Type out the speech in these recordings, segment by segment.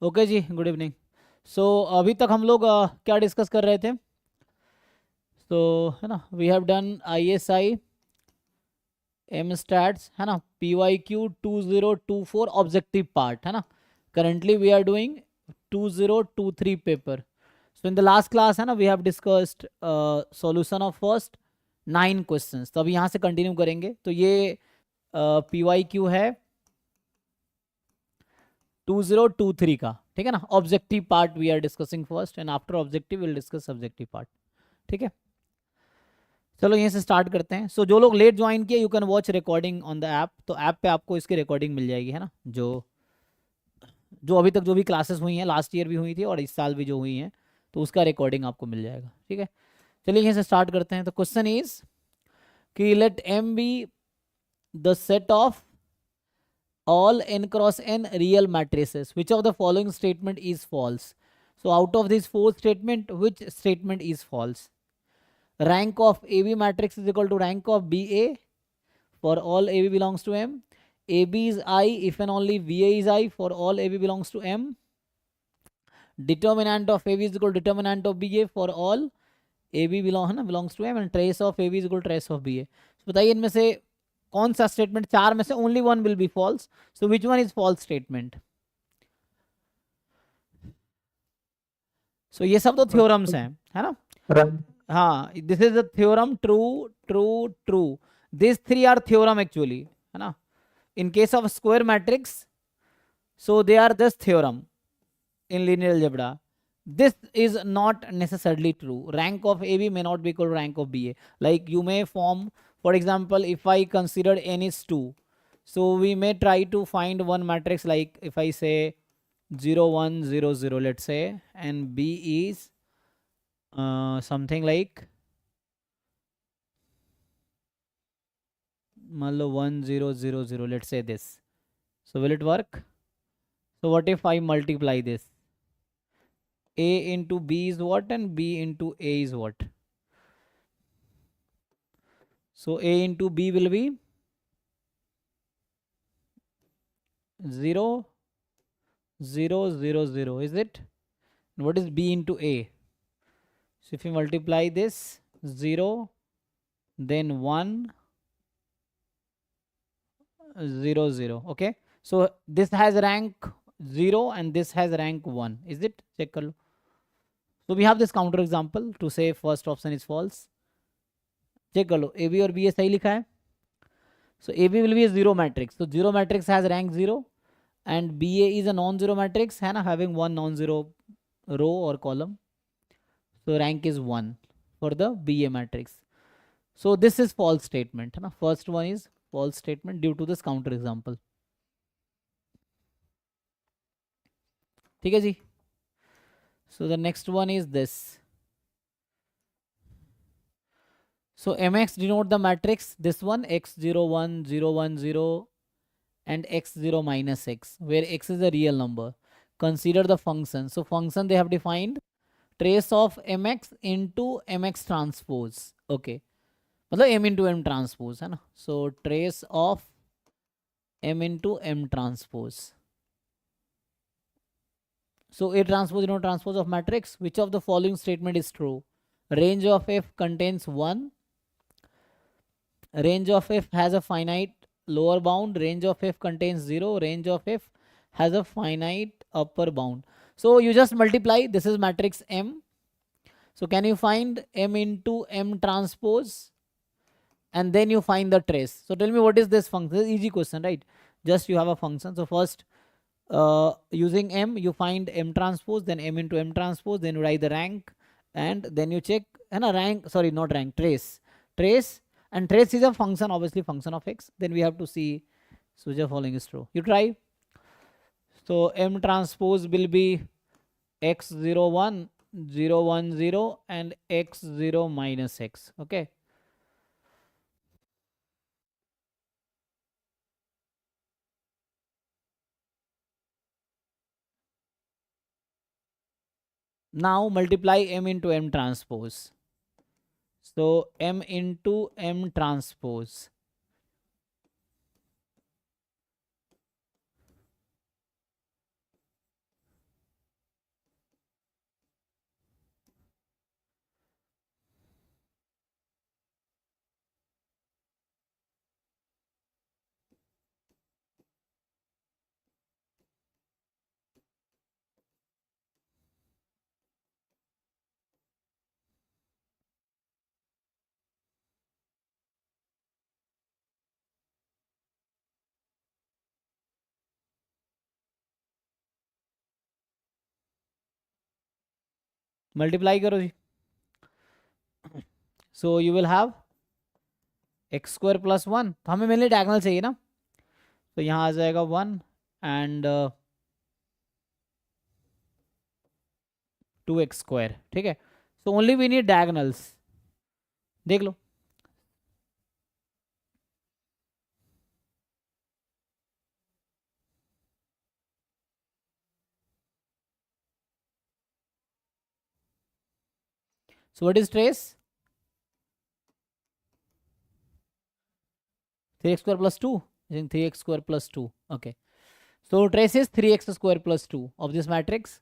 Okay जी, good evening. सो अभी तक हम लोग क्या डिस्कस कर रहे थे? तो है ना, we have done ISI, M.STATs, है ना, PYQ 2024 ऑब्जेक्टिव पार्ट, है ना। Currently we are doing 2023 paper. So in the last class, है ना, we have discussed solution of first 9 questions. तो अभी यहाँ से कंटिन्यू करेंगे। तो ये PYQ है 2023 का, ठीक है ना। Objective part we are discussing first, and after objective will discuss subjective part, ठीक है। चलो यहीं से स्टार्ट करते हैं। सो जो लोग लेट ज्वाइन किए, you can watch recording on the app. तो ऐप पे आपको इसकी रिकॉर्डिंग मिल जाएगी, है ना। जो जो अभी तक जो भी क्लासेस हुई हैं, लास्ट ईयर भी हुई थी और इस साल भी जो हुई हैं, तो उसका रिकॉर्डिंग आपको मिल जाएगा, ठीक है। चलिए यहीं से स्टार्ट करते हैं। तो क्वेश्चन इज कि let M be the set of all n cross n real matrices. Which of the following statement is false? So out of these 4 statement, which statement is false? Rank of AB matrix is equal to rank of BA for all AB belongs to M. AB is I if and only VA is I for all AB belongs to M. Determinant of AB is equal to determinant of BA for all AB belongs to M, and trace of AB is equal to trace of BA. So बताइए इनमें से कौन सा statement, चार में से only one will be false. So which one is false statement? So ये सब तो थ्योरम्स हैं, है ना। हाँ, this is a theorem, true true true. This three are theorem actually, है ना। In case of square matrix, so they are this theorem in linear algebra. This is not necessarily true. Rank of AB may not be equal to rank of BA. Like you may form, for example, if I consider n is 2, so we may try to find one matrix, like if I say 0 1 0 0, let's say, and B is something like मान लो 1 0 0 0, let's say this. So will it work? So what if I multiply this? A into B is what, and B into A is what? So A into B will be 0 0 0 0, is it? And what is B into A? So if you multiply this, 0, then 1 0 0, okay. So this has rank 0 and this has rank 1, is it? Check kar lo. So we have this counter example to say first option is false. Check कर लो, A B और B ए सही लिखा है. So AB will be a zero matrix. So zero matrix has rank 0, and BA is a non-zero matrix, है ना, having one non-zero row or column. So rank is 1 for the BA matrix. So this is false statement, है ना. First one is false statement due to this counter example. ठीक है जी. So the next one is this. So MX denote the matrix, this one, x0 1 0 1 0 and x0 minus x, where x is a real number. Consider the function. So function they have defined trace of mx into mx transpose. Okay, मतलब m into m transpose, है ना. So trace of m into m transpose. So A transpose is not transpose of matrix. Which of the following statement is true? Range of f contains 1. Range of f has a finite lower bound. Range of f contains 0. Range of f has a finite upper bound. So you just multiply. This is matrix M. So can you find m into m transpose? And then you find the trace. So tell me, what is this function? This is easy question, right? Just you have a function. So first, using m, you find m transpose, then m into m transpose, then you write the rank, and then you check, and a rank, sorry, not rank, trace. And trace is a function, obviously function of x. Then we have to see, so the following is true. You try. So m transpose will be x0 1 0 1 0 and x0 minus x. Okay. Now multiply m into m transpose. So m into m transpose. Multiply करो जी. So you will have x square plus one. तो हमें mainly diagonal चाहिए ना, तो यहाँ आ जाएगा 1 and 2x square. ठीक है, so only we need diagonals. देख लो. So what is trace? 3x square plus 2. I think 3x square plus 2. Okay. So trace is 3x square plus 2 of this matrix.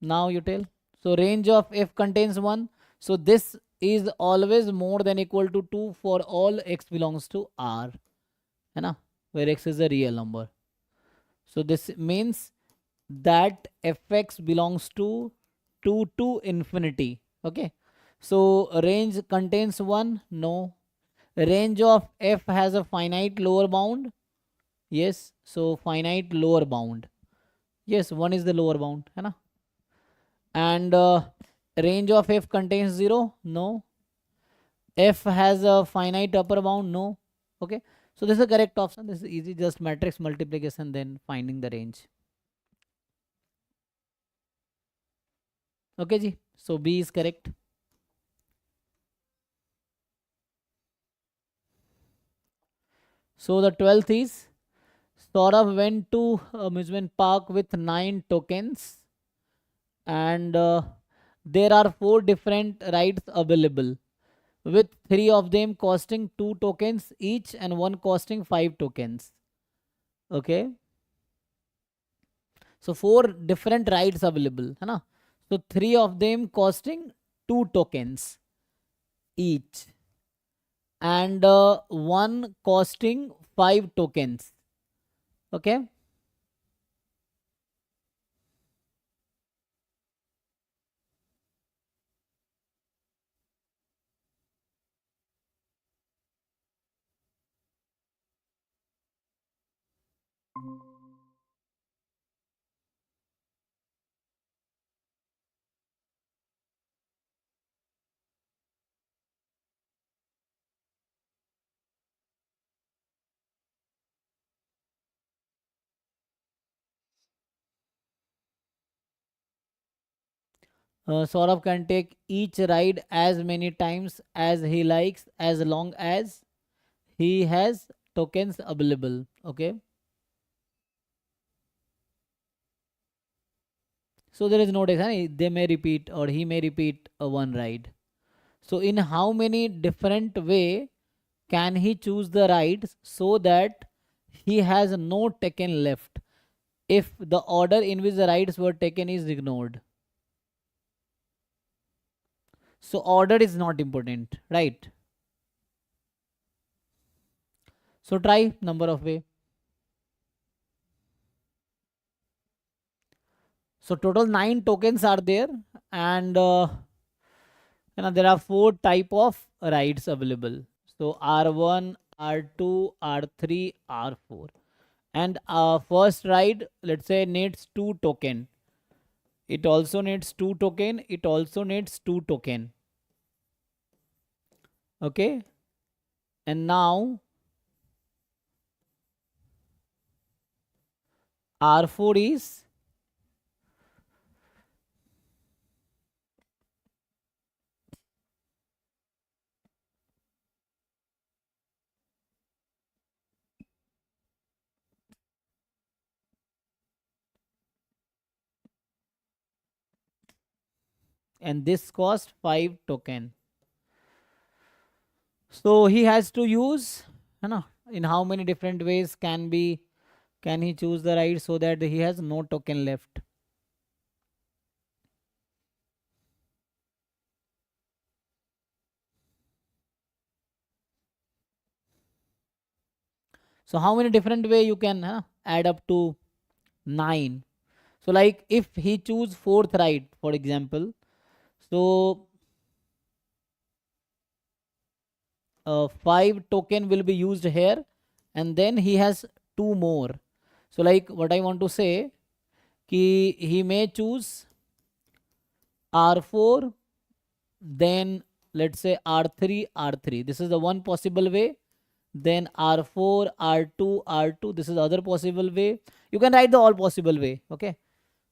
Now you tell. So range of f contains 1. So this is always more than equal to 2 for all x belongs to R. है ना? Where x is a real number. So this means that fx belongs to 2 to infinity. Okay. So range contains 1. No. Range of f has a finite lower bound. Yes. So finite lower bound. Yes, 1 is the lower bound. है ना? And range of f contains 0. No. F has a finite upper bound. No. Okay. So this is the correct option. This is easy. Just matrix multiplication, then finding the range. Okay ji. So B is correct. So the 12th is Saurabh went to amusement park with 9 tokens and there are 4 different rides available with 3 of them costing 2 tokens each and 1 costing 5 tokens. Okay. So 4 different rides available. है ना? So 3 of them costing 2 tokens each and 1 costing 5 tokens. Okay. Saurabh can take each ride as many times as he likes as long as he has tokens available. Okay. So there is no text. They may repeat or he may repeat one ride. So in how many different way can he choose the rides so that he has no token left if the order in which the rides were taken is ignored? So order is not important, right? So try number of way. So total 9 tokens are there and there are 4 type of rides available. So R1, R2, R3, R4. And first ride, let's say, needs 2 token. It also needs 2 token. It also needs 2 token. Okay. And now R4 is and this cost 5 token. So he has to use, in how many different ways can he choose the ride so that he has no token left. So how many different way you can add up to 9? So like if he choose 4th ride, for example, so 5 token will be used here and then he has 2 more. So like what I want to say, कि he may choose R4, then let's say R3, R3. This is the one possible way. Then R4, R2, R2. This is the other possible way. You can write the all possible way. Okay.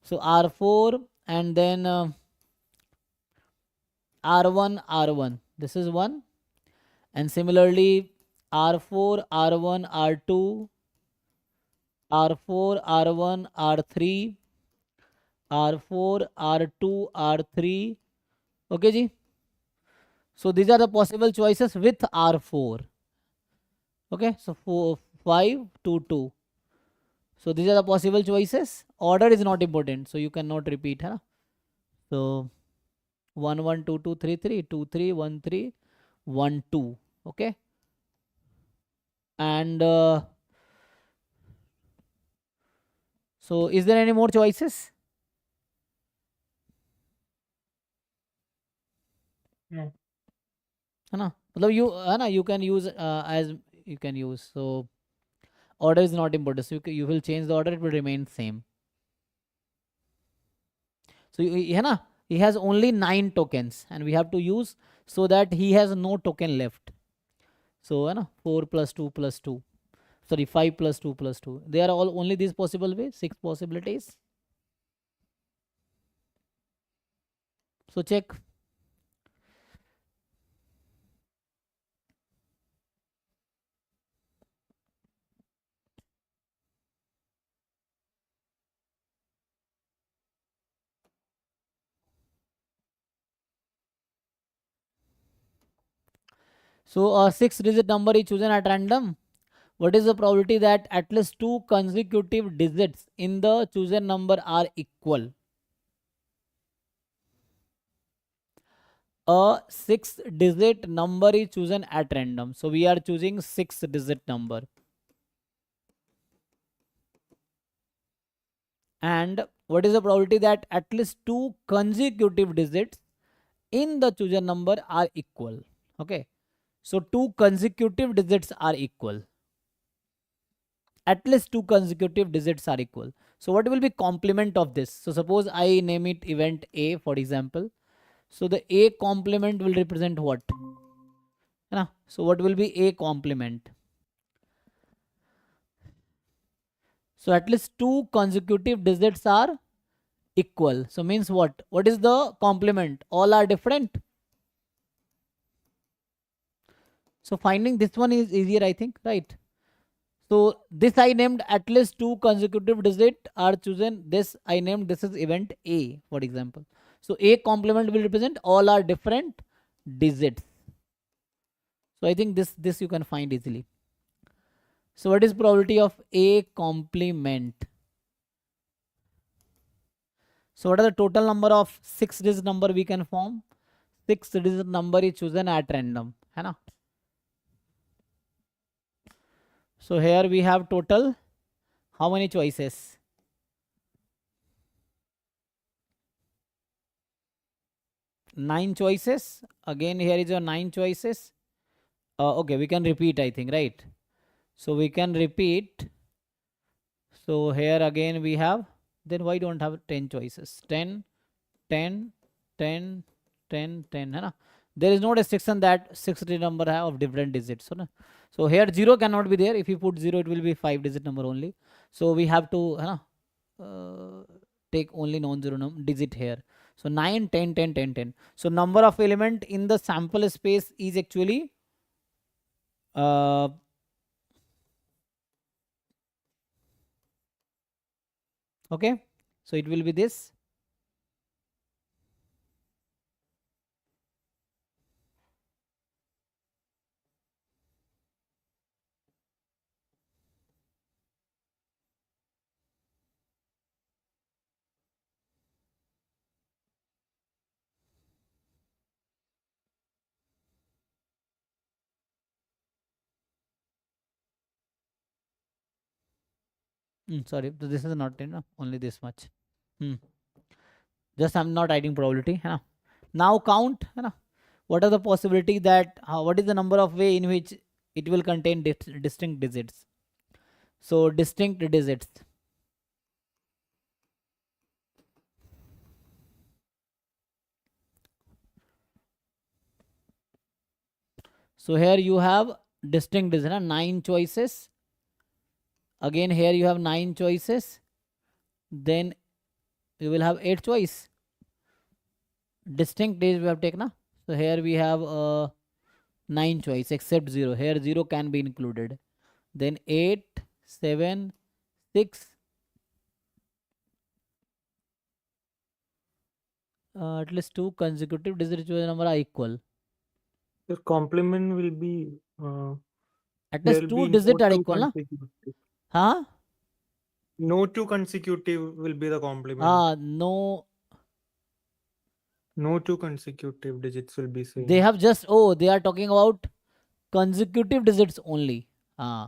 So R4 and then R1, R1. This is one. And similarly R4, R1, R2, R4, R1, R3, R4, R2, R3. Okay ji. So these are the possible choices with R4. Okay, so 4, 5, 2, 2. So these are the possible choices. Order is not important, so you cannot repeat. Huh? So 1, 1, 2, 2, 3, 3, 2, 3, 1, 3, 1, 2. Okay. And so is there any more choices? No. है ना you can use as you can use. So order is not important, so you will change the order, it will remain same. So he has only 9 tokens and we have to use so that he has no token left. So 4 plus 2 plus 2, sorry 5 plus 2 plus 2, they are all only these possible ways, 6 possibilities. So check. So a 6-digit number is chosen at random. What is the probability that at least 2 consecutive digits in the chosen number are equal? A 6-digit number is chosen at random. So we are choosing 6-digit number. And what is the probability that at least 2 consecutive digits in the chosen number are equal? Okay. So 2 consecutive digits are equal. At least 2 consecutive digits are equal. So what will be complement of this? So suppose I name it event A, for example. So the A complement will represent what? So what will be A complement? So at least 2 consecutive digits are equal. So means what? What is the complement? All are different. So finding this one is easier, I think, right? So this I named at least 2 consecutive digits are chosen. This I named, this is event A, for example. So A complement will represent all are different digits. So I think this you can find easily. So what is probability of A complement? So what are the total number of 6-digit number we can form? 6-digit number is chosen at random. है ना? So here we have total how many choices? 9 choices. Again here is your 9 choices. Okay, we can repeat, I think, right? So we can repeat. So here again we have, then why don't have 10 choices? 10, 10, 10, 10, 10. है ना? There is no restriction that 6-digit number of different digits. So here 0 cannot be there. If you put 0, it will be 5-digit number only. So we have to take only non-zero digit here. So 9, 10, 10, 10, 10. So number of element in the sample space is actually okay. So it will be this. Sorry, so this is not only this much. Just I'm not writing probability. Now count. What are the possibility that what is the number of way in which it will contain distinct digits? So distinct digits. So here you have distinct digits, 9 choices. Again here you have 9 choices. Then you will have 8 choice. Distinct digits we have taken. So here we have 9 choice except 0. Here 0 can be included. Then 8, 7, 6. At least 2 consecutive digits number are equal. The complement will be At there least will 2 be digits are two equal, na? consecutive. Huh? No two consecutive will be the complement. No. No two consecutive digits will be They same. have just, they are talking about consecutive digits only. Hmm.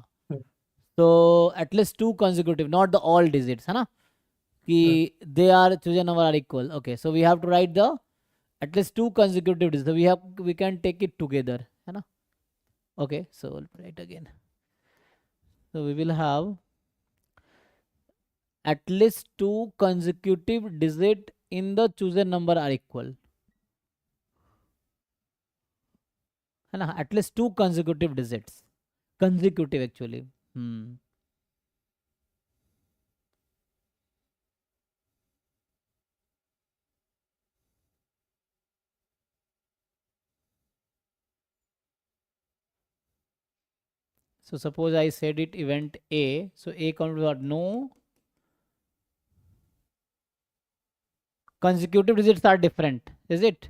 So at least 2 consecutive, not the all digits, है ना? Right. कि they are chosen number are equal. Okay, so we have to write the at least 2 consecutive digits. So we can take it together, है ना? Okay, so we'll write again. So we will have at least 2 consecutive digits in the chosen number are equal. है ना? At least 2 consecutive digits. Consecutive actually. So suppose I said it event A. So A comes to what? No. Consecutive digits are different. Is it?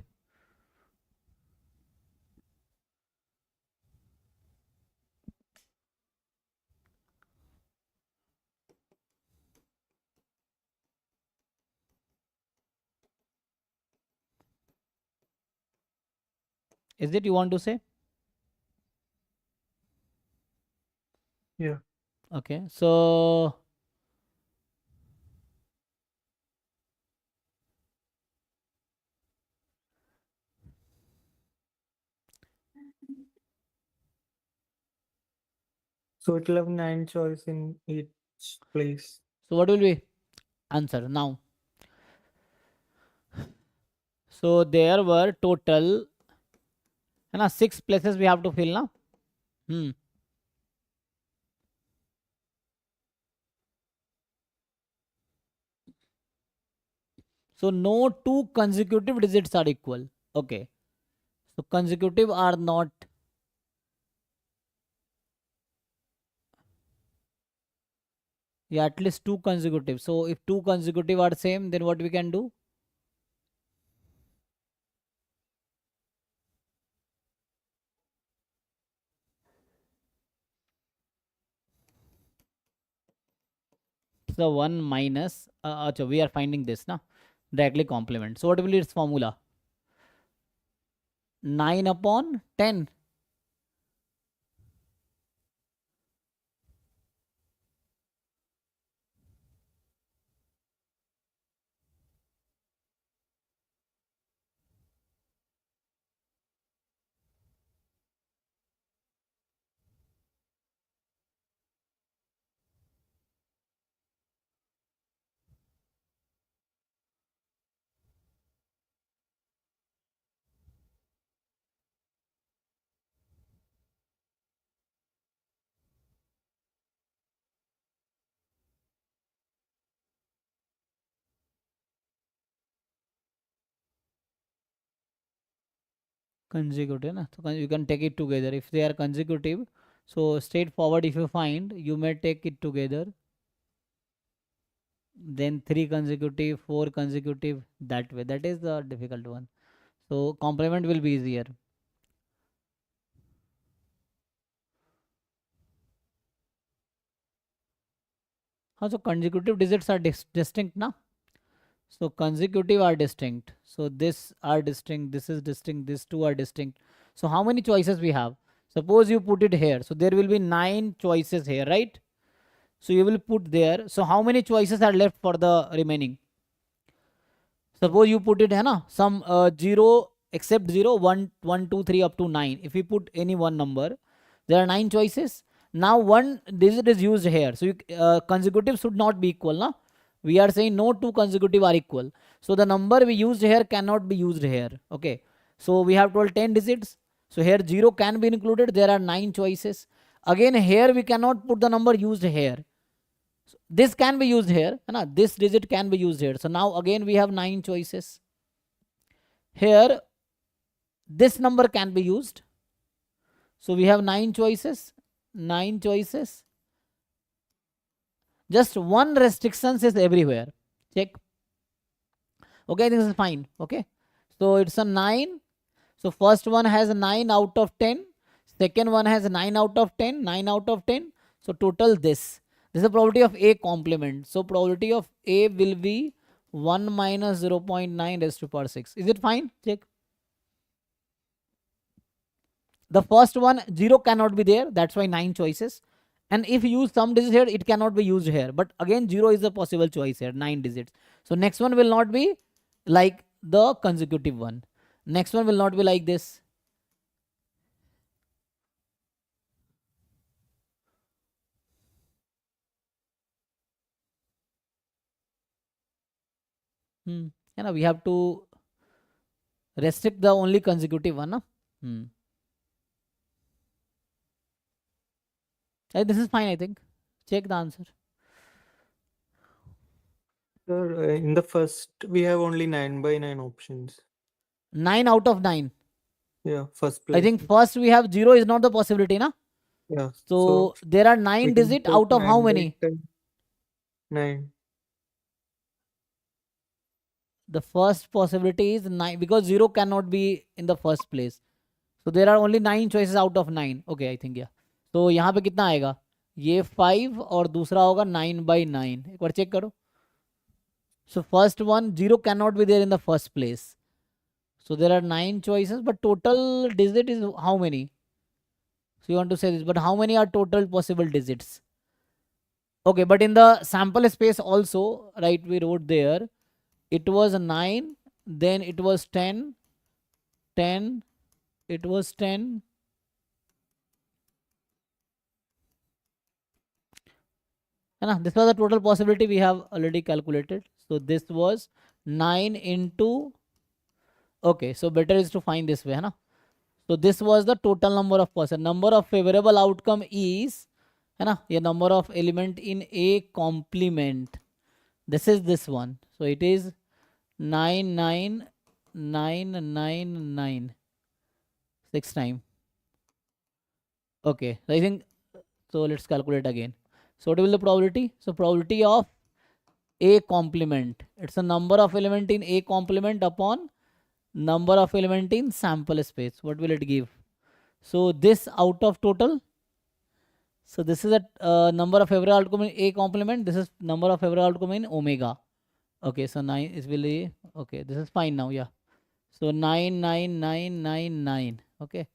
Is it you want to say? Yeah. Okay. So So it will have 9 choice in each place. so what will be answer now? So there were total, है ना, 6 places we have to fill ना. So no 2 consecutive digits are equal. Okay. So consecutive are not. Yeah, at least 2 consecutive. So if 2 consecutive are same, then what we can do? So 1 minus, we are finding this na, directly complement. So what will be its formula? 9 upon 10. Consecutive na? So you can take it together if they are consecutive. So straightforward, if you find, you may take it together. Then 3 consecutive, 4 consecutive, that way. That is the difficult one. So complement will be easier. So consecutive digits are distinct na? So consecutive are distinct. So this are distinct, this is distinct, these two are distinct. So how many choices we have? Suppose you put it here. So there will be 9 choices here, right? So you will put there. So how many choices are left for the remaining? Suppose you put it, है ना, some 0 except 0, 1, 1, 2, 3 up to 9. If you put any one number, there are 9 choices. Now one digit is used here. So you, consecutive should not be equal. Na? We are saying no two consecutive are equal. So the number we used here cannot be used here. Okay. So we have told 10 digits. So here 0 can be included. There are 9 choices. Again, here we cannot put the number used here. So this can be used here. This digit can be used here. So now again we have 9 choices. Here, this number can be used. So we have 9 choices. 9 choices. Just one restrictions is everywhere. Check. Okay, this is fine. Okay. So it's a 9. So first one has 9 out of 10. Second one has 9 out of 10. 9 out of 10. So total this. This is the probability of A complement. So probability of A will be 1 minus 0.9 raised to power 6. Is it fine? Check. The first one 0 cannot be there. That's why 9 choices. And if you use some digits here, it cannot be used here. But again, 0 is a possible choice here. 9 digits. So next one will not be like the consecutive one. Next one will not be like this. We have to restrict the only consecutive one. This is fine, I think. Check the answer. Sir, in the first, we have only 9 by 9 options. 9 out of 9. Yeah, first place. I think first we have 0 is not the possibility, na? Yeah. So there are 9 digits out of how many? 9. The first possibility is 9 because 0 cannot be in the first place. So there are only 9 choices out of 9. Okay, I think yeah. तो यहाँ पे कितना आएगा? ये 5 और दूसरा होगा 9 by 9. एक बार चेक करो. So first one 0 cannot be there in the first place. So there are 9 choices, but total digit is how many? So you want to say this, but how many are total possible digits? Okay, but in the sample space also, right, we wrote there, it was 9, then it was 10, 10, it was 10. This was the total possibility we have already calculated. So this was 9 into, okay, so better is to find this way. So this was the total number of person. Number of favorable outcome is, a number of element in A complement. This is this one. So it is 99999 6 times. Okay, so I think, so let's calculate again. So what will the probability? So probability of A complement. It's a number of element in A complement upon number of element in sample space. What will it give? So this out of total. So this is a number of favorable outcome in A complement. This is number of favorable outcome in omega. Okay, so 9 is really, okay, this is fine now, yeah. So 99999, okay.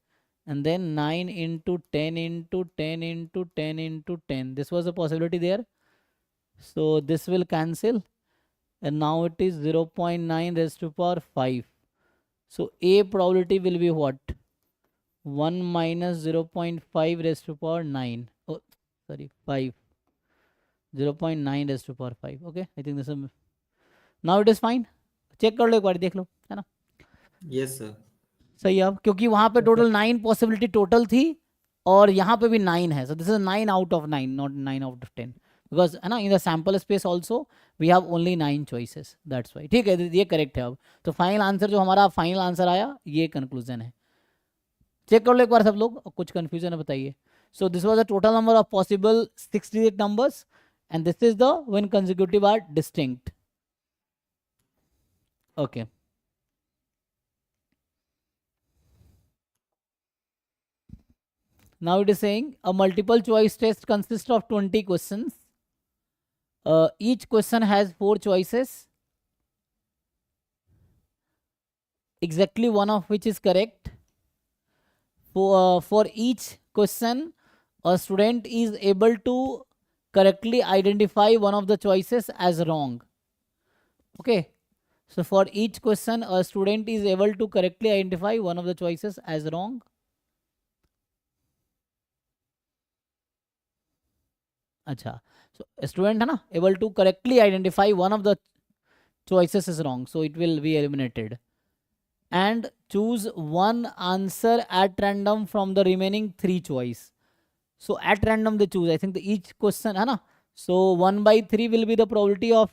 And then 9 into 10 into 10 into 10 into 10. This was a possibility there. So this will cancel. And now it is 0.9 raised to power 5. So A probability will be what? 1 minus 0.5 raised to power 9. Oh, sorry, 5. 0.9 raised to power 5. Okay, I think this is... Now it is fine. Check कर लो एक बार, देख लो, है ना? Yes sir. सही है. अब क्योंकि वहां पे टोटल 9 पॉसिबिलिटी टोटल थी और यहाँ पे भी 9 है. So this is 9 out of 9, not 9 out of 10. Because है ना, in the sample space also we have only 9 choices. That's why. ठीक है, ये करेक्ट है. अब तो फाइनल आंसर जो हमारा फाइनल आंसर आया, ये कंक्लूजन है. चेक कर लो एक बार सब लोग, कुछ कंफ्यूजन है बताइए. So this was the total number of possible 6-digit numbers, and this is the when consecutive are distinct. Okay. Now it is saying a multiple choice test consists of 20 questions. Each question has 4 choices, exactly one of which is correct. For each question, a student is able to correctly identify one of the choices as wrong. Okay. So for each question, a student is able to correctly identify one of the choices as wrong. Acha. So a student है ना, able to correctly identify one of the choices is wrong. So it will be eliminated. and choose one answer at random from the remaining 3 choice. So at random they choose, I think the each question, है ना? So 1/3 will be the probability of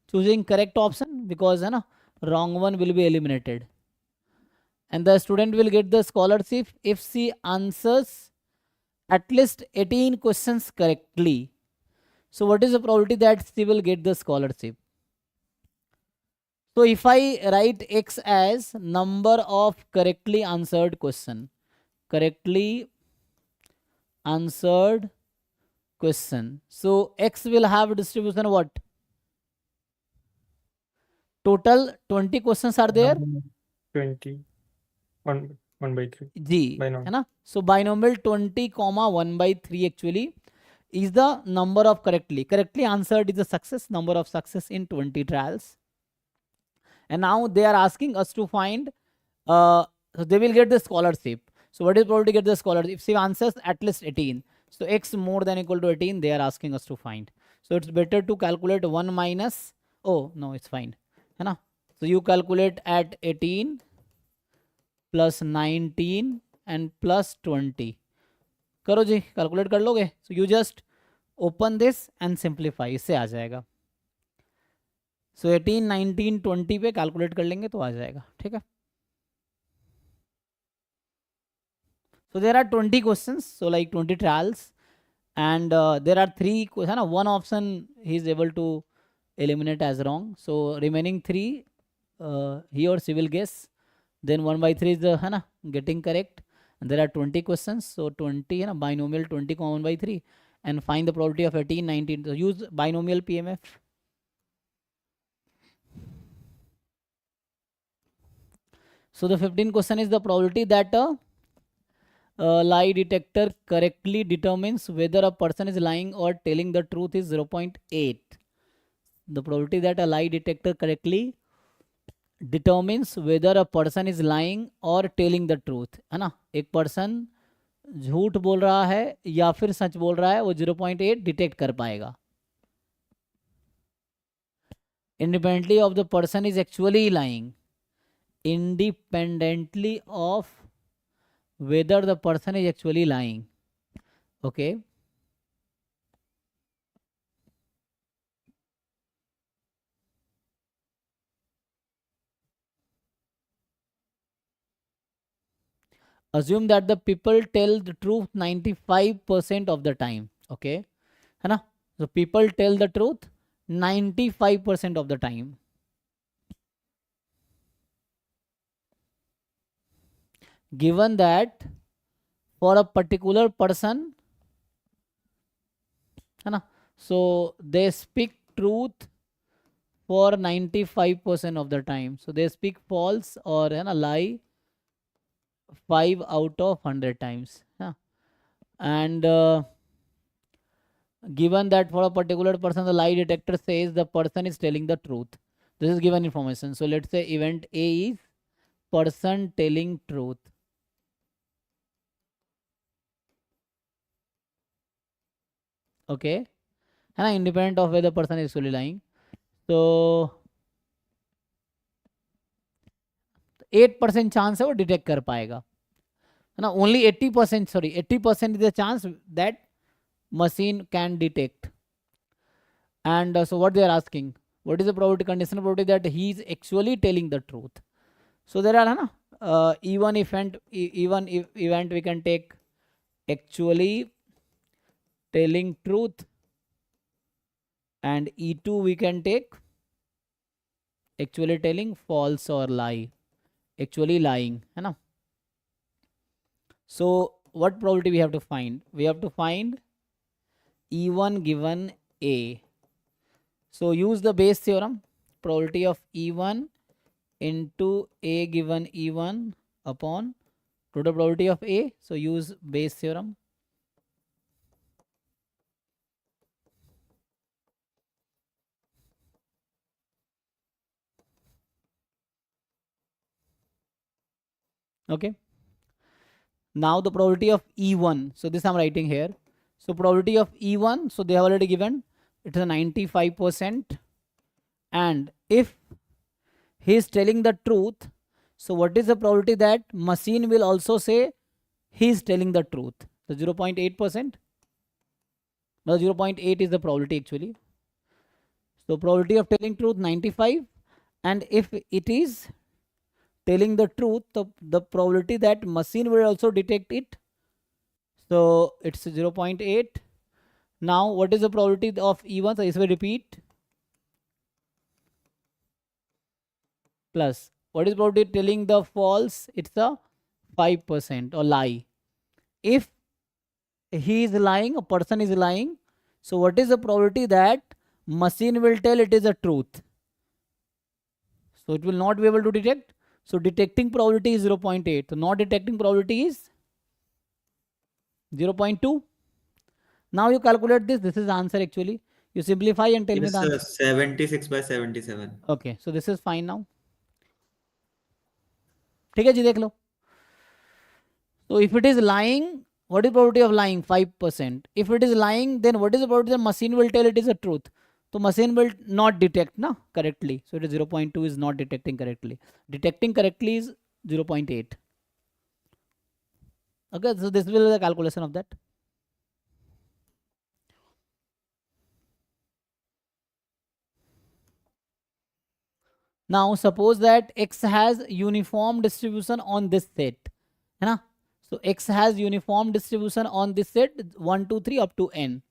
choosing correct option, because है ना, wrong one will be eliminated. And the student will get the scholarship if she answers at least 18 questions correctly. So what is the probability that she will get the scholarship? So if I write X as number of correctly answered question, correctly answered question. So X will have distribution what? Total 20 questions are there. 20. 1/3. G, Binomial. है ना? So binomial 20 comma 1/3 actually is the number of correctly answered is the success, number of success in 20 trials. And now they are asking us to find, so they will get the scholarship. So what is probability to get the scholarship? If she answers at least 18, so X more than equal to 18, they are asking us to find. So it's better to calculate 1 minus, oh no, it's fine, है ना? So you calculate at 18 plus 19 and plus 20. करो जी, calculate कर लोगे? So you just open this and simplify, इससे आ जाएगा. So 18, 19, 20 पे calculate कर लेंगे तो आ जाएगा. ठीक है? So there are 20 questions, so like 20 trials, and there are 3 questions. One option he is able to eliminate as wrong. So remaining 3, he or she will guess. Then 1/3 is the getting correct. And there are 20 questions. So 20 binomial 20 comma 1/3, and find the probability of 18, 19. So use binomial PMF. So the 15th question is the probability that a lie detector correctly determines whether a person is lying or telling the truth is 0.8. The probability that a lie detector correctly determines whether a person is lying or telling the truth, है ना? एक person झूठ बोल रहा है या फिर सच बोल रहा है, वो 0.8 डिटेक्ट कर पाएगा. Independently of the person is actually lying, independently of whether the person is actually lying. Okay. Assume that the people tell the truth 95% of the time. Okay, है ना? So people tell the truth 95% of the time. Given that for a particular person, है ना, so they speak truth for 95% of the time. So they speak false or है ना lie 5 out of 100 times. Yeah. And given that for a particular person the lie detector says the person is telling the truth. This is given information. So let's say event A is person telling truth. Okay, है ना, independent of whether the person is actually lying. So 8% chance है वो detect कर पाएगा, है ना. Only 80%, sorry 80% is the chance that machine can detect. And so what they are asking, what is the probability, conditional probability that he is actually telling the truth. So there are even event we can take actually telling truth, and E2 we can take actually telling false or lie, actually lying, है ना. So what probability we have to find? We have to find E1 given A. So use the base theorem, probability of E1 into A given E1 upon total probability of A. So use base theorem. Okay. Now the probability of E1. So this I'm writing here. So probability of E1. So they have already given it is a 95%. And if he is telling the truth, So what is the probability that machine will also say he is telling the truth? So 0.8%. Now 0.8 is the probability actually. So probability of telling truth 95, and if it is telling the truth, the probability that machine will also detect it, so it's 0.8. Now what is the probability of even? So this will repeat. Plus what is probability telling the false? It's the 5% or lie. If he is lying, a person is lying, so what is the probability that machine will tell it is a truth? So it will not be able to detect. So detecting probability is 0.8. So not detecting probability is 0.2. Now you calculate this. This is the answer actually. You simplify and tell me Yes, the sir. answer. 76 by 77. Okay, so this is fine now. ठीक है जी, देख लो. So if it is lying, what is probability of lying? 5%. If it is lying, then what is the probability that machine will tell it is a truth? So machine will not detect na correctly. So it is 0.2 is not detecting correctly. Detecting correctly is 0.8. Okay, so this will be the calculation of that. Now suppose that x has uniform distribution on this set, है ना? So x has uniform distribution on this set 1, 2, 3 up to n.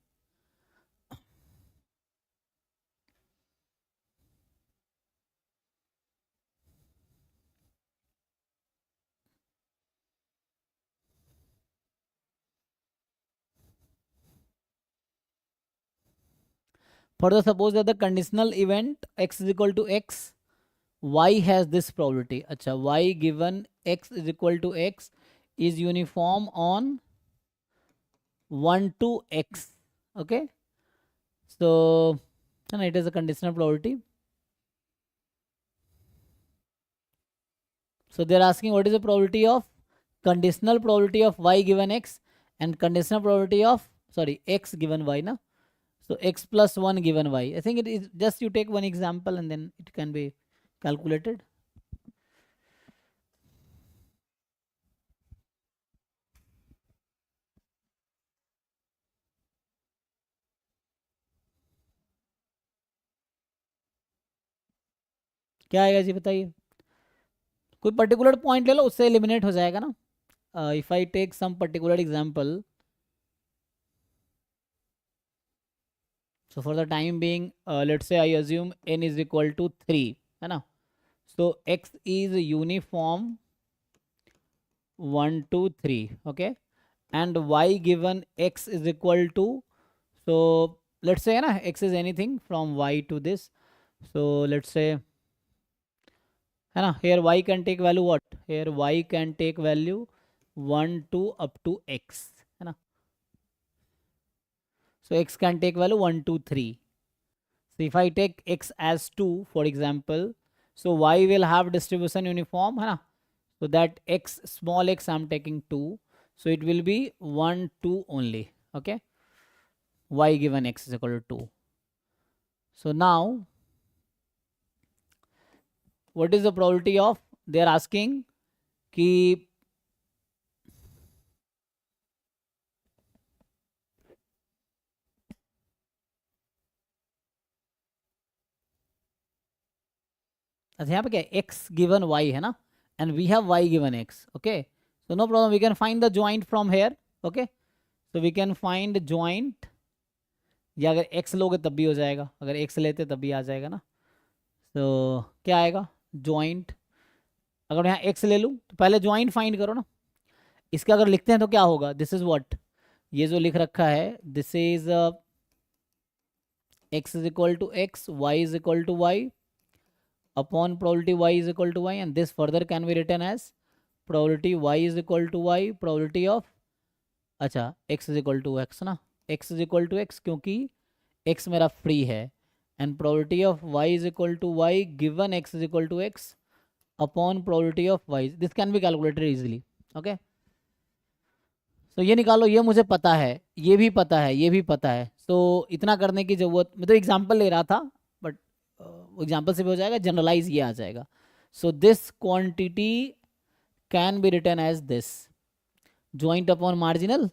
Further, suppose that the conditional event x is equal to x, y has this probability. Acha, y given x is equal to x is uniform on 1 to x. Okay. So and it is a conditional probability. So they're asking what is the probability of conditional probability of y given x and conditional probability of x given y na. So x plus 1 given y. I think it is just you take one example and then it can be calculated. क्या आएगा जी बताइए. कोई particular point ले लो, उससे eliminate हो जाएगा ना. If I take some particular example, so for the time being let's say I assume n is equal to 3 है ना. So x is uniform 1 2 3. Okay, and y given x is equal to, so let's say na x is anything from y to this. So let's say है ना, here y can take value what, here y can take value 1 2 up to x है ना. So x can take value 1 2 3. So if I take x as 2 for example, so y will have distribution uniform है ना. So that x small x I'm taking 2, so it will be 1 2 only. Okay, y given x is equal to 2. So now what is the probability of, they are asking कि अच्छा यहाँ पे क्या x given y है ना, and we have y given x. Okay, so no problem, we can find the joint from here. Okay, so we can find joint, या अगर x लोगे तब भी हो जाएगा, अगर x लेते तब भी आ जाएगा ना. तो क्या आएगा joint, अगर यहाँ x ले लूँ तो पहले joint फाइंड करो ना. इसका अगर लिखते हैं तो क्या होगा, दिस इज व्हाट, ये जो लिख रखा है this is x is equal to x, y is equal to y upon probability y is equal to y, and this further can be written as probability y is equal to y, probability of, अच्छा x is equal to x ना, x is equal to x क्योंकि x मेरा free है, and probability of y is equal to y given x is equal to x upon probability of y. This can be calculated easily. Okay, तो ये निकालो, ये मुझे पता है, ये भी पता है, ये भी पता है. तो इतना करने की जरूरत, मैं तो एग्जांपल ले रहा था बट एग्जांपल से भी हो जाएगा, जनरलाइज ये आ जाएगा. So this quantity can be written as this, joint upon marginal,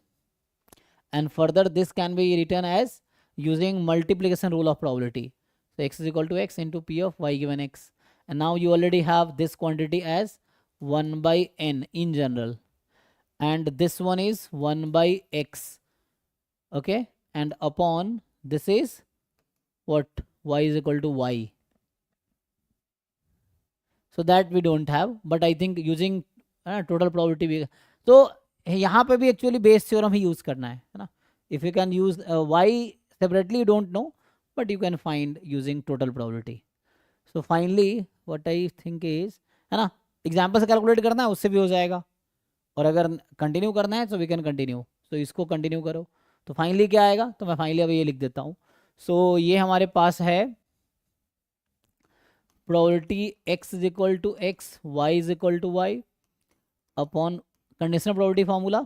and further this can be written as using multiplication rule of probability. So x is equal to x into p of y given x, and now you already have this quantity as 1 by n in general, and this one is 1 by x, okay, and upon this is what, y is equal to y. So that we don't have, but I think using total probability भी, तो यहाँ पे भी actually Bayes theorem ही use करना है ना. If you can use y separately you don't know, but you can find using total probability. So finally what I think is, है ना, एग्जाम्पल से कैलकुलेट करना है उससे भी हो जाएगा, और अगर कंटिन्यू करना है तो वी कैन कंटिन्यू. तो इसको कंटिन्यू करो, तो फाइनली क्या आएगा, तो मैं फाइनली अभी ये लिख देता हूँ. सो ये हमारे पास है probability x is equal to x, y is equal to y upon conditional probability formula,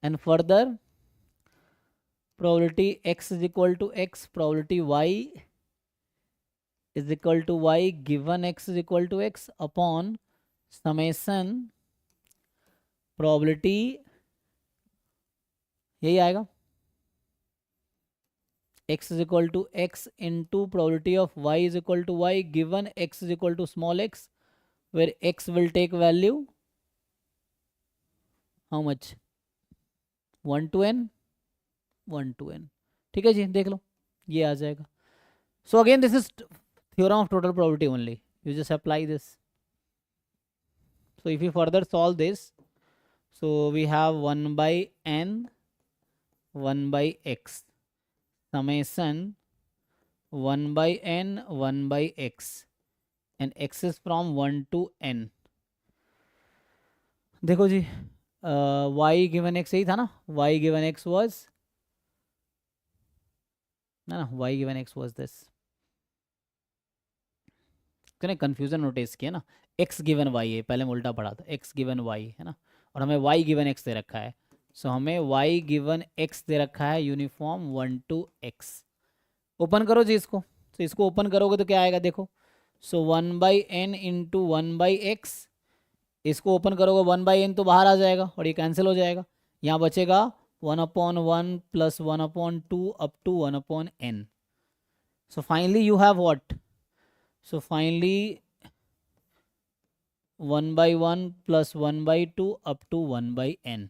and further probability x is equal to x, probability y is equal to y given x is equal to x upon summation probability, यही आएगा, x is equal to x into probability of y is equal to y given x is equal to small x, where x will take value how much, 1 to n, 1 to n. ठीक है जी, देख लो ये आ जाएगा. So again this is theorem of total probability only, you just apply this. So if you further solve this, so we have 1 by n, 1 by x, summation 1 by n, 1 by x, and x is from 1 to n. देखो जी, y given x यही था ना, y given x was ना, y given x was this, कने confusion notice किया ना, x given y है, पहले मैं उल्टा पढ़ा था, x गिवन y है ना, और हमें y गिवन x दे रखा है. सो हमें y गिवन x दे रखा है यूनिफॉर्म 1 to x. ओपन करो जी इसको, तो इसको ओपन करोगे तो क्या आएगा देखो. So 1 by n into 1 by x, इसको ओपन करोगे 1 बाई एन तो बाहर आ जाएगा और ये कैंसिल हो जाएगा. यहाँ बचेगा 1/1 plus 1/2 up to 1/n. So finally you have what, so finally 1 by 1 plus 1 by 2 up to 1 by n.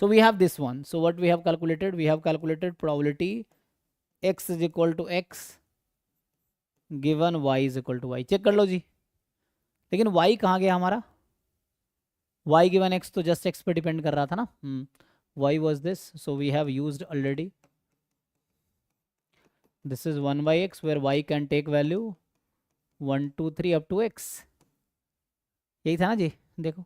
So we have this one. So what we have calculated, we have calculated probability x is equal to x given y is equal to y. Check कर लो जी, लेकिन y कहाँ गया हमारा, y given x तो just x पे depend कर रहा था ना. y was this, so we have used already. This is 1 by x where y can take value 1 2 3 up to x, यही था ना जी, देखो.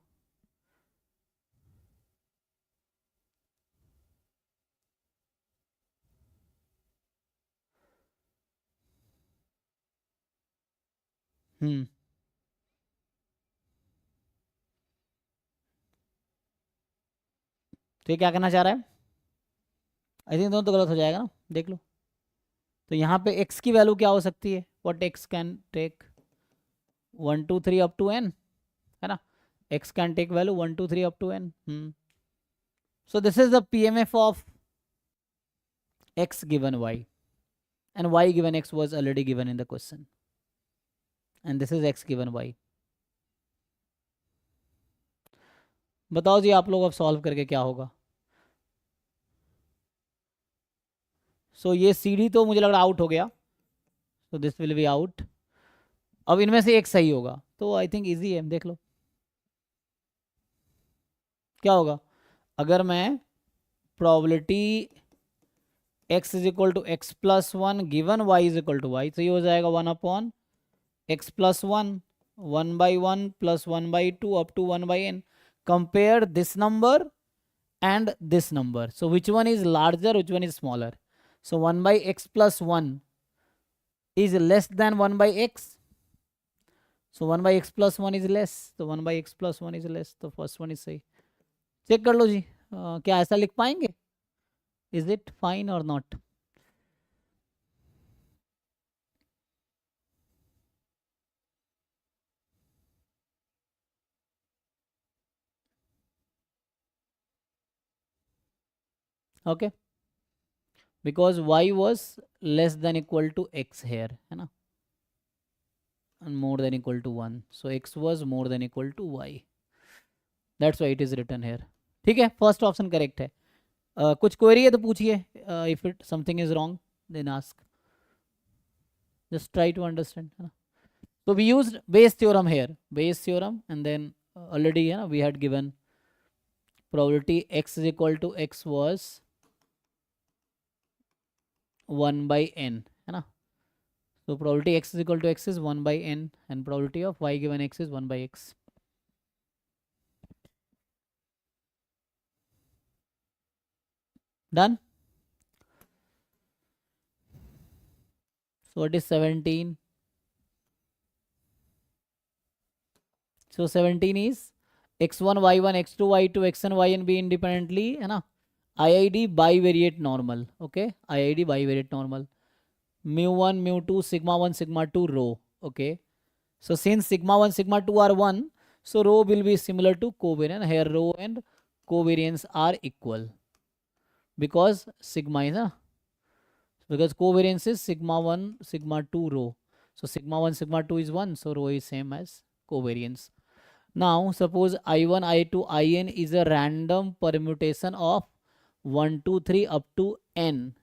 तो ये क्या करना चाह रहा है, आई थिंक दोनों तो गलत हो जाएगा ना, देख लो. तो यहाँ पे x की वैल्यू क्या हो सकती है, what x can take 1 2 3 up to n, है ना, x can take value 1 2 3 up to n. So this is the PMF of x given y, and y given x was already given in the question, and this is x given y. बताओ जी आप लोग अब solve करके क्या होगा. सो ये CD तो मुझे लग रहा आउट हो गया, so this will be out. अब इनमें से एक सही होगा, तो आई थिंक इजी है, देख लो क्या होगा. अगर मैं probability x is equal to x plus 1 given y is equal to y, तो ये हो जाएगा 1/x plus 1, 1 by 1 plus 1 by 2 up to 1 by n. Compare this number and this number, so which one is larger, which one is smaller. So 1 by x plus 1 is less than 1 by x, so 1 by x plus 1 is less, so 1 by x plus 1 is less, तो first one is सही. Check कर लो जी, क्या ऐसा लिख पाएंगे, is it fine और not. okay, because y was less than equal to x here, है ना, and more than equal to 1, so x was more than equal to y, that's why it is written here. ठीक है, first option correct है. कुछ query है तो पूछिए, if it something is wrong then ask, just try to understand, है ना. So we used Bayes theorem here, Bayes theorem, and then already we had given probability x is equal to x was 1 by n, है ना. So probability x is equal to x is 1 by n, and probability of y given x is 1 by x. Done. So what is 17? So 17 is x1 y1 x2 y2 xn yn be independently, है ना, IID bivariate normal. Okay, IID bivariate normal. mu1 mu2 sigma 1 sigma 2 rho. Okay, so since sigma 1 sigma 2 are 1, so rho will be similar to covariance. Here rho and covariance are equal because sigma is because covariance is sigma 1 sigma 2 rho. So sigma 1 sigma 2 is 1, so rho is same as covariance. Now suppose I1 I2 In is a random permutation of 1 2 3 up to n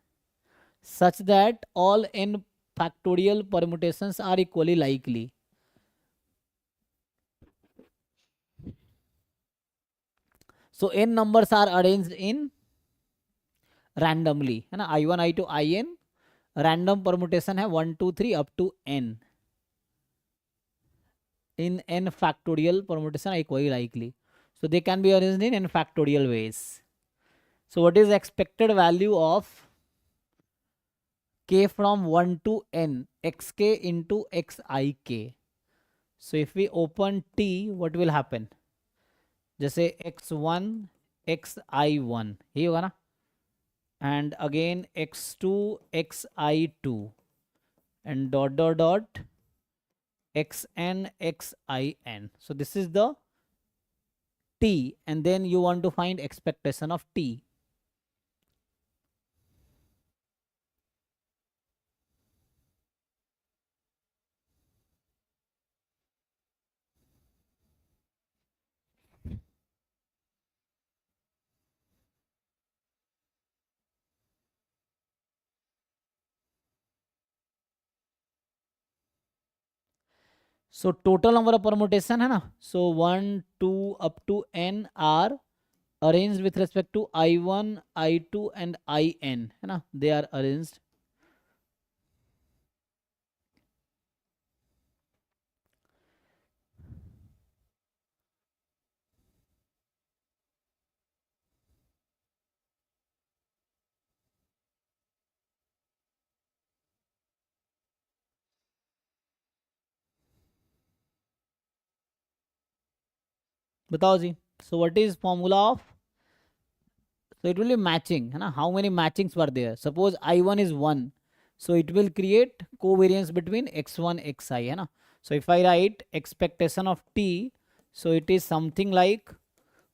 such that all n factorial permutations are equally likely. So n numbers are arranged in randomly, है ना. I1 I2 In random permutation है 1 2 3 up to n. In n factorial permutation are equally likely. So they can be arranged in n factorial ways. So what is expected value of k from 1 to n, xk into xik? So if we open t, what will happen? जैसे x1 xi1 ये होगा ना, and again x2 xi2 and dot dot dot xn xin. So this is the t, and then you want to find expectation of t. So total number of permutation है ना, so 1 2 up to n are arranged with respect to I1 I2 and In, है ना, they are arranged. बताओ जी. So what is formula of, so it will be matching, है ना, how many matchings were there. Suppose I1 is 1, so it will create covariance between x1 xi, है ना. So if I write expectation of t, so it is something like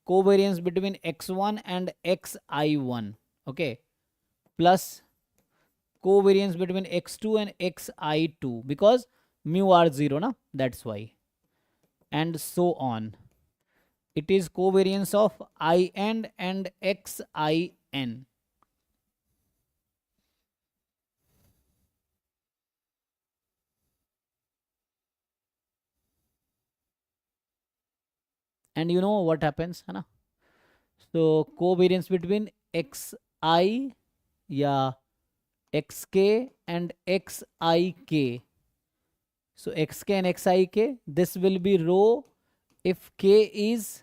covariance between x1 and xi1, okay, plus covariance between x2 and xi2 because mu are 0 na, that's why, and so on. It is covariance of in and xin. And you know what happens, है ना. So covariance between xi, yeah, xk and xik. So xk and xik, this will be rho if k is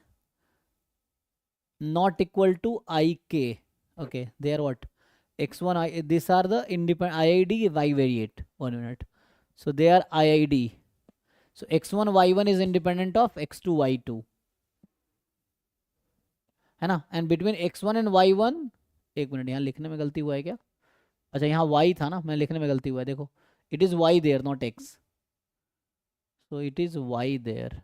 not equal to ik. Okay, they are what? X1, these are the independent IID bivariate. 1 minute. So they are IID. So x1 y1 is independent of x2 y2, है ना. And between x1 and y1, एक minute, यहाँ लिखने में गलती हुआ है क्या? अच्छा यहाँ y था ना, मैं लिखने में गलती हुआ है, देखो it is y there not x, so it is y there,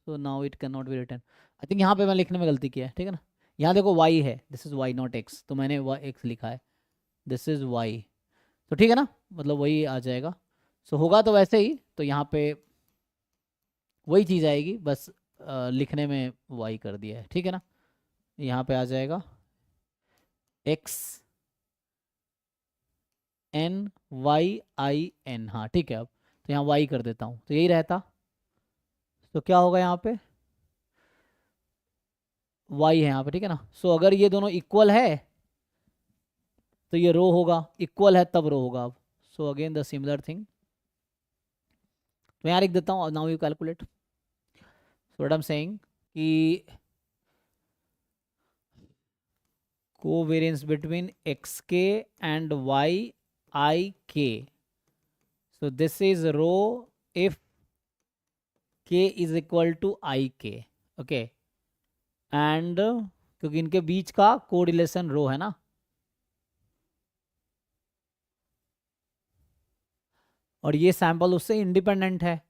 so now it can not be written. I think यहाँ पे मैं लिखने में गलती किया है, ठीक है ना. यहाँ देखो y है, this is y not x, तो मैंने x लिखा है, दिस इज y, तो ठीक है ना, मतलब वही आ जाएगा। सो होगा तो वैसे ही, तो यहाँ पे वही चीज़ आएगी, बस लिखने में y कर दिया है, ठीक है ना। यहाँ पे आ जाएगा x n y i n, हाँ ठीक है। अब तो यहाँ y कर देता हूँ, तो यही रहता, तो क्या होगा यहाँ पे y है यहाँ पे, ठीक है ना। सो अगर ये दोनों इक्वल है तो ये रो होगा, इक्वल है तब रो होगा। अब so again the similar thing, तो यहाँ लिख देता हूँ, now you calculate. So what I am saying कि covariance between xk and yik, so this is row if k is equal to ik, okay, and क्योंकि इनके बीच का कोरिलेशन रो है ना, और ये सैंपल उससे इंडिपेंडेंट है,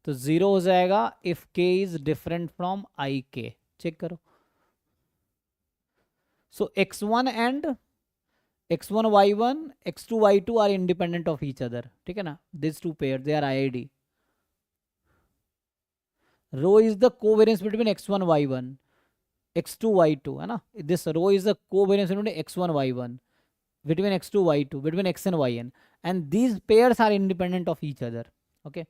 तो जीरो हो जाएगा if k is different from i k. चेक करो, so x1 and x1 y1 x2 y2 are independent of each other, ठीक है ना, this two pair they are IID। Rho is the covariance between x1 y1 x2 y2 है ना, this rho is the covariance between x1 y1 between x2 y2 between x and yn, and these pairs are independent of each other, okay.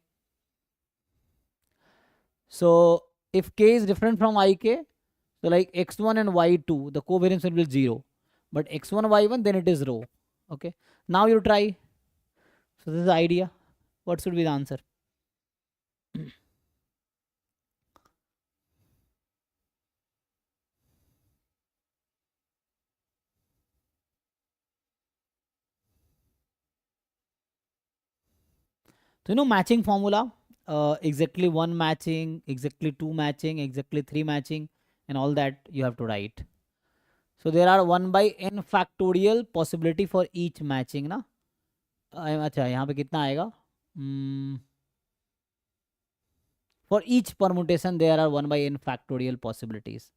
So if k is different from ik, so like x1 and y2 the covariance will be 0, but x1 y1 then it is row, okay. Now you try, so this is the idea, what should be the answer? So you know matching formula, exactly one matching, exactly two matching, exactly three matching, and all that you have to write. So there are 1 by n factorial possibility for each matching ना, अच्छा यहाँ पे कितना आएगा, for each permutation there are 1 by n factorial possibilities,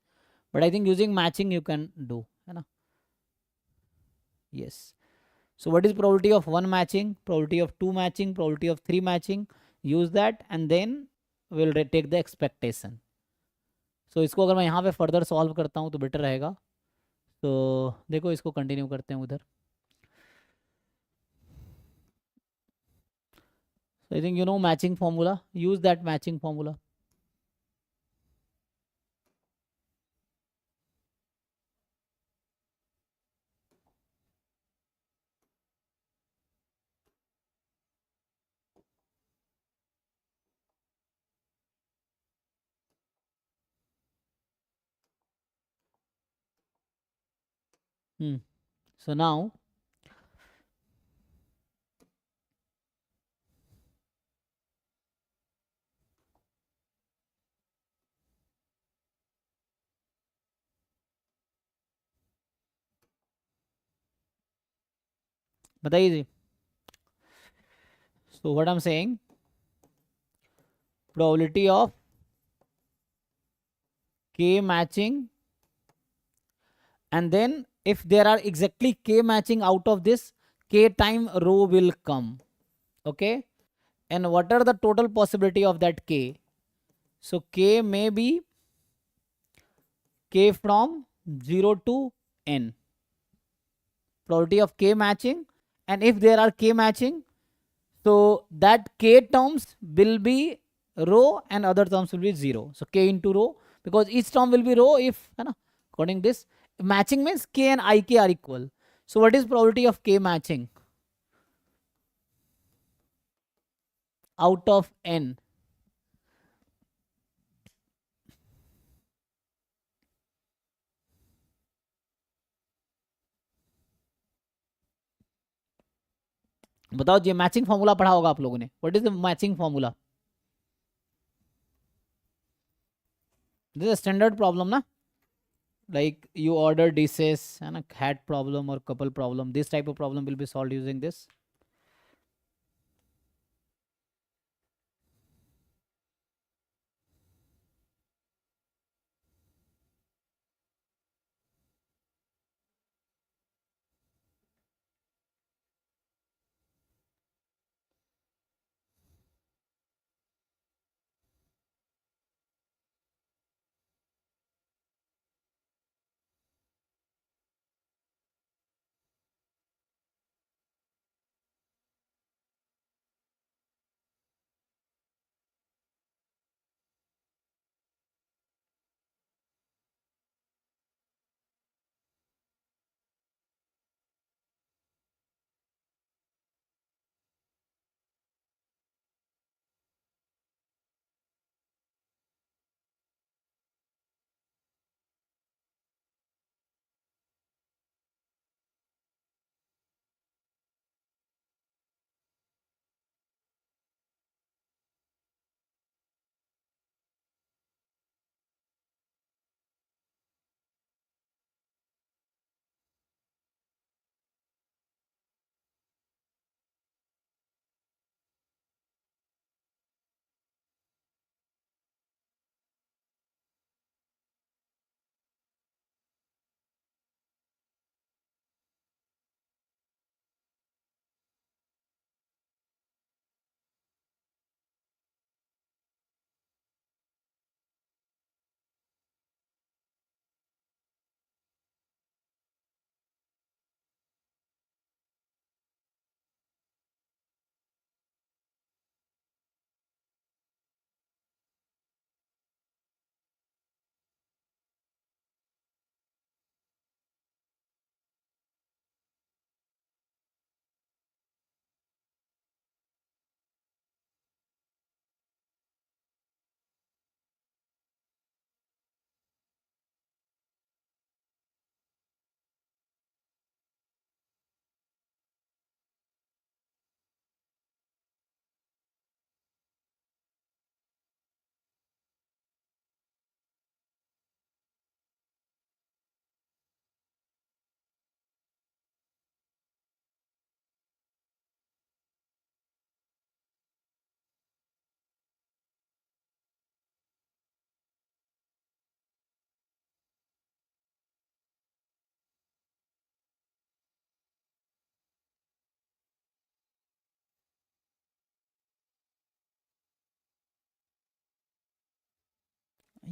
but I think using matching you can do, है ना, yes. So what is probability of one matching, probability of two matching, probability of three matching, use that and then we'll take the expectation. So इसको अगर मैं यहाँ पे further solve करता हूँ तो बेटर रहेगा, तो देखो इसको कंटिन्यू करते हैं उधर। So I think you know matching formula, use that matching formula. So now बताइए जी। So what I'm saying, probability of k matching, and then if there are exactly k matching out of this, k time row will come, okay. And what are the total possibility of that k? So k may be k from 0 to n, probability of k matching, and if there are k matching, so that k terms will be row and other terms will be 0, so k into row, because each term will be row if है ना, according this matching means k and ik are equal. So what is probability of k matching out of n? बताओ जी, matching formula पढ़ा होगा आप लोगों ने, what is the matching formula? This is standard problem ना, like you order dishes and a hat problem or couple problem, this type of problem will be solved using this.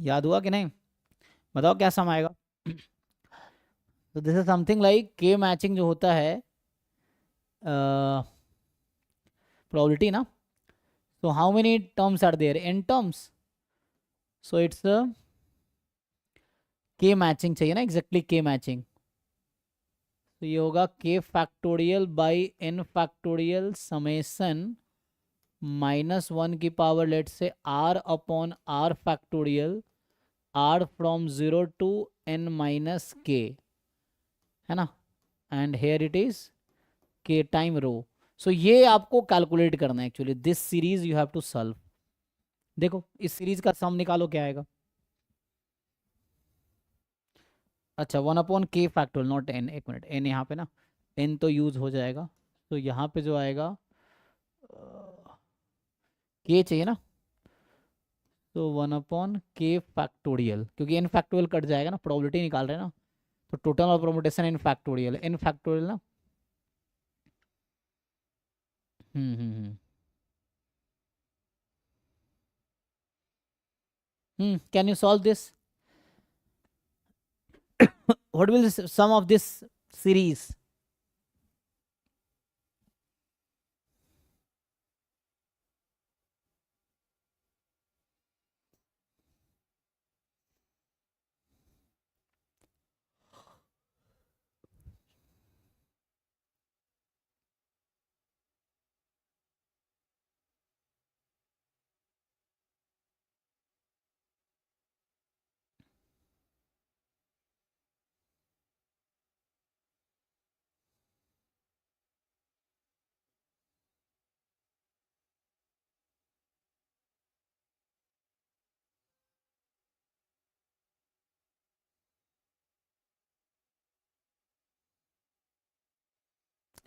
याद हुआ कि नहीं? बताओ क्या सम आएगा? तो दिस इज समथिंग लाइक के मैचिंग जो होता है प्रोबेबिलिटी ना. So how many terms are there? N terms. So it's a k matching चाहिए ना, exactly k matching. तो ये होगा k factorial by n factorial summation -1 की पावर लेट से r upon r factorial r from 0 to n minus k, है ना. And here it is k time row. So ये आपको कैलकुलेट करना है actually. This series you have to solve. देखो इस सीरीज का सम निकालो क्या आएगा. अच्छा 1/k फैक्टोरियल नॉट n. एक मिनट, n यहाँ पे ना, n तो यूज हो जाएगा. तो यहाँ पे जो आएगा k चाहिए ना. तो 1/k फैक्टोरियल, क्योंकि n फैक्टोरियल कट जाएगा ना, प्रोबेबिलिटी निकाल रहे हैं ना. तो टोटल और permutation n factorial, n factorial ना. Can you solve this? What will the sum of this series?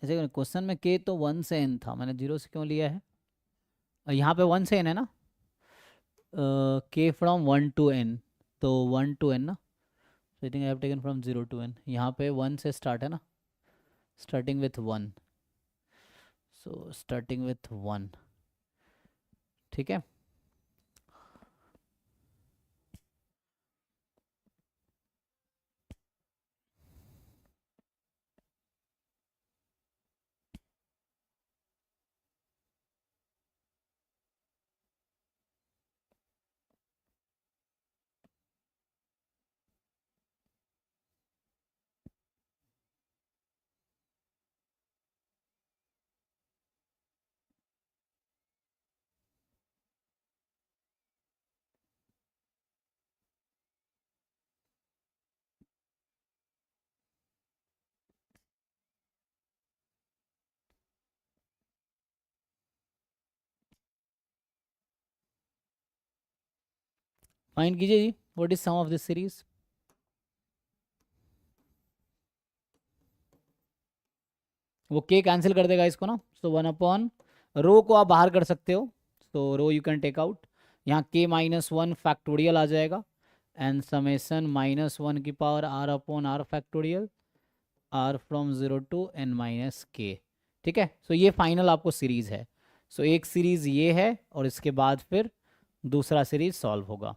ऐसे क्वेश्चन में k तो 1 से n था, मैंने 0 से क्यों लिया है? और यहाँ पे 1 से n है ना. k from 1 to n. तो 1 to n ना. I think I have taken from 0 to n. यहाँ पे 1 से स्टार्ट है ना, starting with 1. So starting with 1. ठीक है. फाइंड कीजिए जी, what is sum of this series. वो k कैंसिल कर देगा इसको ना. सो 1/, रो को आप बाहर कर सकते हो. सो रो यू कैन टेक आउट. यहाँ k-1 फैक्टोरियल आ जाएगा. एंड समेसन -1 की power r/r factorial r from 0 to n minus k. ठीक है. सो ये फाइनल आपको सीरीज है. सो एक सीरीज ये है और इसके बाद फिर दूसरा सीरीज सॉल्व होगा.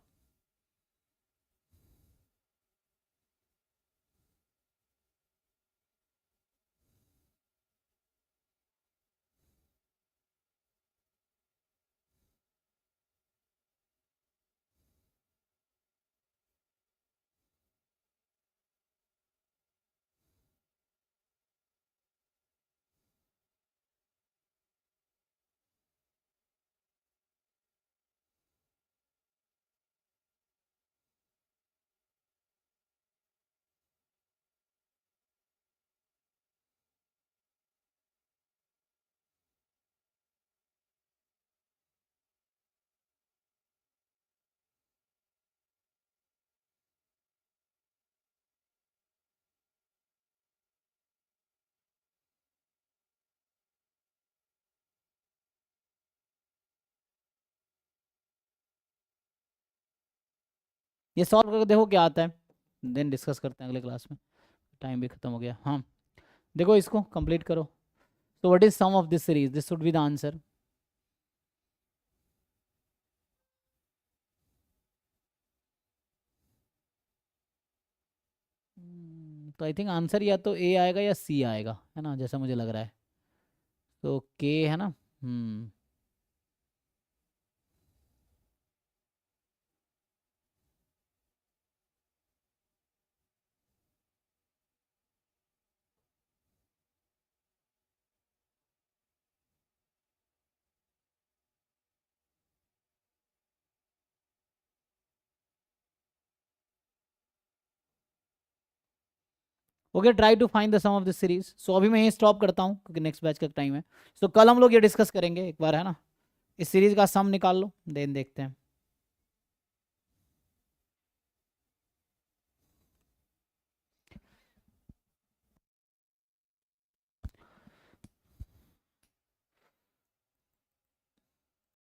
ये सॉल्व करके देखो क्या आता है, देन डिस्कस करते हैं अगले क्लास में. टाइम भी खत्म हो गया. हाँ देखो इसको कंप्लीट करो. So what is sum of this series? This should be the answer. तो आई थिंक आंसर या तो ए आएगा या सी आएगा, है ना, जैसा मुझे लग रहा है। तो के है ना। Okay, try to find the sum of this series. So अभी मैं यही स्टॉप करता हूँ क्योंकि नेक्स्ट बैच का टाइम है। सो कल हम लोग ये डिस्कस करेंगे एक बार, है ना, इस सीरीज का सम निकाल लो, देन देखते हैं।